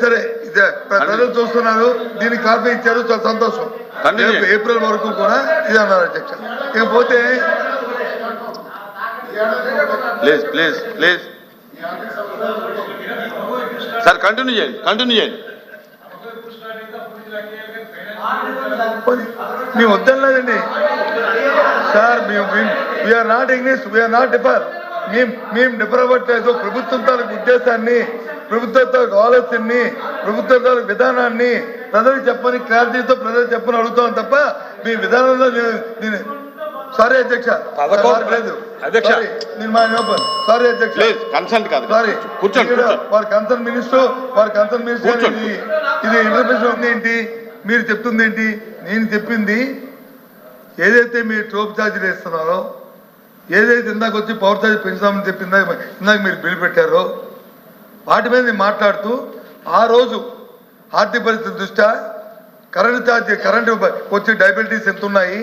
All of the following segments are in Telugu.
సరే ఇదే ప్రజలు చూస్తున్నారు, దీనికి కాపీ ఇచ్చారు, చాలా సంతోషం. ఏప్రిల్ వరకు కూడా ఇది అన్నారు అధ్యక్ష. ఇకపోతే please please please sir continue చేయండి. మేము వద్దలేదండి sir, we're not English, we're not differ. మేము డిఫర్ అవ్వట్లేదు. ప్రభుత్వం తాలూకు ఉద్దేశాన్ని, ప్రభుత్వ తాలూకు ఆలోచనని, ప్రభుత్వ తాలూకు విధానాన్ని ప్రజలకు చెప్పని క్లారిటీతో ప్రజలకు చెప్పని అడుగుతాం తప్ప మీ విధానంలో నేను సారీ అధ్యక్ష లేదు సారీ అధ్యక్ష సారీ వారి కన్సర్న్ మినిస్టర్ ఇది ఇంటర్ప్రిటేషన్ ఉంది ఏంటి, మీరు చెప్తుంది ఏంటి? నేను చెప్పింది ఏదైతే మీరు ట్రోప్ ఛార్జీలు వేస్తున్నారో, ఏదైతే ఇందాక వచ్చి పవర్ ఛార్జీ పెంచుదామని చెప్పి ఇందాక మీరు బిల్లు పెట్టారో వాటి మీద నేను మాట్లాడుతూ ఆ రోజు ఆర్థిక పరిస్థితి దృష్ట్యా కరెంటు వచ్చి డయాబెటీస్ ఎంత ఉన్నాయి,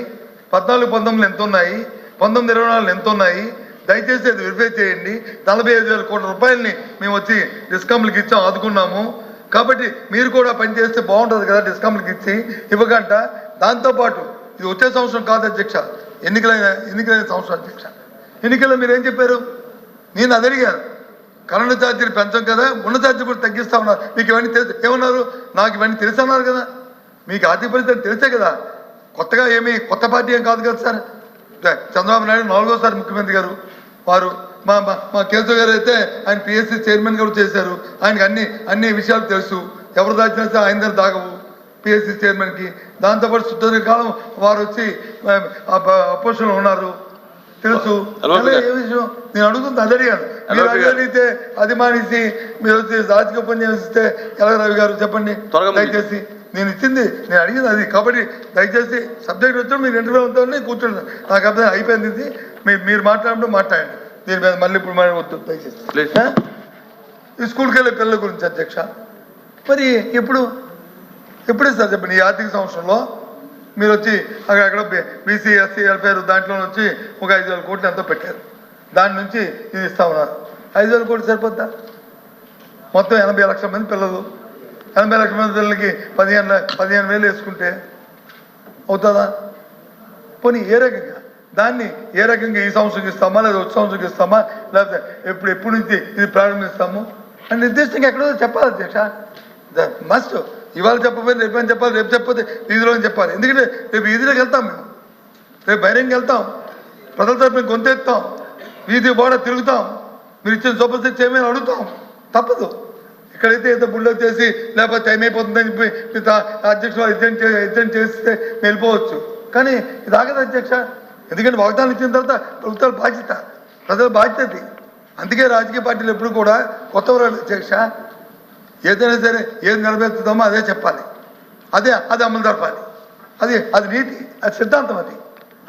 14-19 ఎంత ఉన్నాయి, 19-24 ఎంత ఉన్నాయి, దయచేసి అది వెరిఫై చేయండి. 45,000 కోట్ల రూపాయలని మేము వచ్చి డిస్కౌంట్లకి ఇచ్చాం, ఆదుకున్నాము. కాబట్టి మీరు కూడా పనిచేస్తే బాగుంటుంది కదా, డిస్కౌంట్లకి ఇచ్చి ఇవ్వకంట. దాంతోపాటు ఇది వచ్చే సంవత్సరం కాదు అధ్యక్ష, ఎన్నికలైన సంవత్సరం అధ్యక్ష. ఎన్నికల్లో మీరు ఏం చెప్పారు? నేను అది అడిగాను, కరెంటు ఛార్జీలు పెంచం కదా, ఉన్న ఛార్జీలు కూడా తగ్గిస్తా ఉన్నారు. మీకు ఇవన్నీ తెలుసు ఏమన్నారు? నాకు ఇవన్నీ తెలుసు అన్నారు కదా. మీకు ఆర్థిక పరిస్థితి తెలిసే కదా, కొత్తగా ఏమీ కొత్త పార్టీ ఏం కాదు కదా సార్. చంద్రబాబు నాయుడు 4వ ముఖ్యమంత్రి గారు, వారు మా కేశవ్ గారు అయితే ఆయన పిఎస్సి చైర్మన్ గారు చేశారు. ఆయనకి అన్ని విషయాలు తెలుసు. ఎవరు దాచినా సరే ఆయన దగ్గర దాగవు పిఎస్సి చైర్మన్కి. దాంతోపాటు సుదీర్ఘకాలం వారు వచ్చి అపోజిషన్లో ఉన్నారు, తెలుసు. ఏ విషయం నేను అడుగుతుంది అది అడిగాను. మీరు అడిగితే అది మానేసి మీరు వచ్చి రాజకీయ ఉపన్యాసిస్తే ఎలా రవి గారు చెప్పండి దయచేసి. నేను ఇచ్చింది నేను అడిగింది అది. కాబట్టి దయచేసి సబ్జెక్ట్ వచ్చి మీరు ఇంటర్వ్యూ అవుతారని కూర్చోండి. నాకు అర్థం అయిపోయింది. ఇది మీరు మాట్లాడినప్పుడు మాట్లాడండి. దీని మీద మళ్ళీ ఇప్పుడు వద్దు దయచేసి. ఈ స్కూల్కి వెళ్ళే పిల్లల గురించి అధ్యక్ష, మరి ఎప్పుడే సార్ చెప్పండి, ఈ ఆర్థిక సంవత్సరంలో మీరు వచ్చి అక్కడ బీసీ ఎస్సీ వెల్ఫేర్ దాంట్లో వచ్చి ఒక 5,000 కోట్లు ఎంతో పెట్టారు. దాని నుంచి ఇది ఇస్తా ఉన్నారు. 5,000 కోట్లు సరిపోద్దా? మొత్తం 80 లక్షల మంది పిల్లలు, 80 లక్షల మంది పిల్లలకి 15,000 వేసుకుంటే అవుతుందా? పోనీ దాన్ని ఏ రకంగా ఈ సంవత్సరం ఇస్తామా, లేదా వచ్చే సంవత్సరం ఇస్తామా, లేకపోతే ఎప్పుడు నుంచి ఇది ప్రారంభిస్తాము అని నిర్దిష్టంగా ఎక్కడో చెప్పాలి అధ్యక్ష. మస్ట్ ఇవాళ చెప్పకపోతే రేపు చెప్పాలి, రేపు చెప్పకపోతే వీధిలో చెప్పాలి. ఎందుకంటే రేపు వీధిలోకి వెళ్తాం, మేము రేపు బహిరంగ వెళ్తాం, ప్రజల తరపున గొంతెత్తాం, వీధి బోడ తిరుగుతాం, మీరు ఇచ్చిన సూపర్ సిక్స్ ఏమైనా అడుగుతాం. తప్పదు. ఇక్కడైతే ఏదో బుల్డో చేసి లేకపోతే టైం అయిపోతుందని చెప్పి అధ్యక్షులు ఎగ్జెంట్ చేస్తే వెళ్ళిపోవచ్చు. కానీ ఇది ఆగదు అధ్యక్ష. ఎందుకంటే వాగ్దానం ఇచ్చిన తర్వాత ప్రభుత్వాల బాధ్యత, ప్రజల బాధ్యత. అందుకే రాజకీయ పార్టీలు ఎప్పుడు కూడా కొత్త అధ్యక్ష ఏదైనా సరే ఏది నిలబెడుతుందామో అదే చెప్పాలి, అది అమలు జరపాలి. అది నీతి, అది సిద్ధాంతం. అది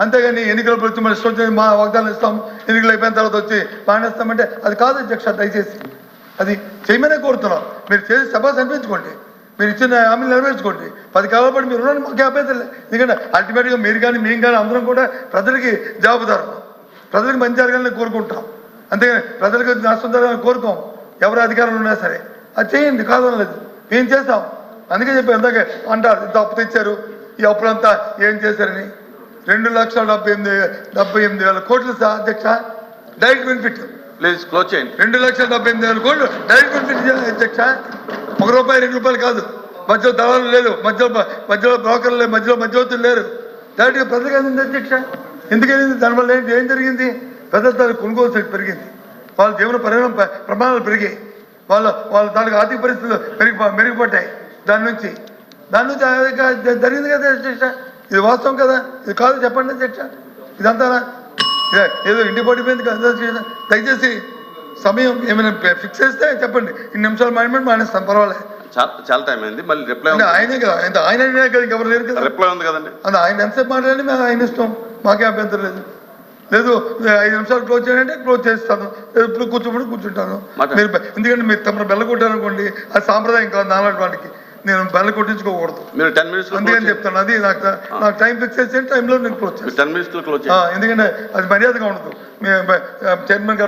అంతేగాని ఎన్నికల వచ్చి మన ఇష్టం వచ్చి మా వాగ్దానం ఇస్తాం, ఎన్నికలు అయిపోయిన తర్వాత వచ్చి మానేస్తామంటే అది కాదు అధ్యక్ష. దయచేసి అది చేయమనే కోరుతున్నాం. మీరు చేసి సభ అనిపించుకోండి, మీరు ఇచ్చిన హామీలు నెరవేర్చుకోండి. 10 కాలాల పాటు మీరు ఉన్నారని మాకు అభ్యర్థులు. ఎందుకంటే అల్టిమేట్గా మీరు కానీ మేము కానీ అందరం కూడా ప్రజలకి జవాబుదారు, ప్రజలకు మంచి జరగాలని కోరుకుంటాం. అంతేగాని ప్రజలకు నష్టం జరగాలని కోరుకోం. ఎవరు అధికారంలో ఉన్నా సరే అది చేయండి, కాదనలేదు, ఏం చేస్తాం. అందుకే చెప్పి ఎందాక అంటారు ఇంత అప్పు తెచ్చారు, ఈ అప్పులంతా ఏం చేశారని. 2,78,000 కోట్లు సార్ అధ్యక్ష డైరెక్ట్ బెనిఫిట్. ప్లీజ్ క్లోజ్ చేయండి. 2,78,000 కోట్లు డైరెక్ట్ బెనిఫిట్ అధ్యక్ష. ₹1 ₹2 కాదు. మధ్యలో దళాలు లేదు, మధ్యలో బ్రోకర్లు లేదు, మధ్యవర్తులు లేరు. డైరెక్ట్గా ప్రజలకు అందింది అధ్యక్ష. ఎందుకైంది? దానివల్ల ఏం జరిగింది? ప్రజల దానికి కొనుగోలు శక్తి పెరిగింది, వాళ్ళ జీవన ప్రమాణాలు పెరిగాయి, వాళ్ళ దానికి ఆర్థిక పరిస్థితులు మెరుగుపడ్డాయి. దాని నుంచి జరిగింది కదా అధ్యక్ష. ఇది వాస్తవం కదా, ఇది కాదు చెప్పండి అధ్యక్ష. ఇదంతా ఏదో ఇంటి పడిపోయింది కదా. దయచేసి సమయం ఏమైనా ఫిక్స్ చేస్తే చెప్పండి, ఇన్ని నిమిషాలు మానేస్తాం, పర్వాలేదు. చాలా టైం అయింది. మళ్ళీ రిప్లై ఆయనే కదా, ఆయననే కదా, ఇంకెవరు లేరు కదా. రిప్లై ఉంది కదండి. అది ఆయన ఎంతసేపు మాట్లాడి మేము ఆయన ఇష్టం, మాకే అభ్యంతరం లేదు. 5 నిమిషాలు క్లోజ్ చేయాలంటే క్లోజ్ చేస్తాను, ఎప్పుడు కూర్చుంటాను. మీరు ఎందుకంటే మీరు తమరు బెల్ల కొట్టారనుకోండి, అది సాంప్రదాయం కాదు. నాలాంటి వాటికి నేను బెల్ల కొట్టించుకోకూడదు. మీరు 10 minutes అందుకని చెప్తాను. అది నాకు టైం ఫిక్స్ చేసే టైంలో నేను క్లోజ్ చేస్తాను. 10 minutes క్లోజ్. ఎందుకంటే అది మర్యాదగా ఉండదు. చైర్మన్ గారు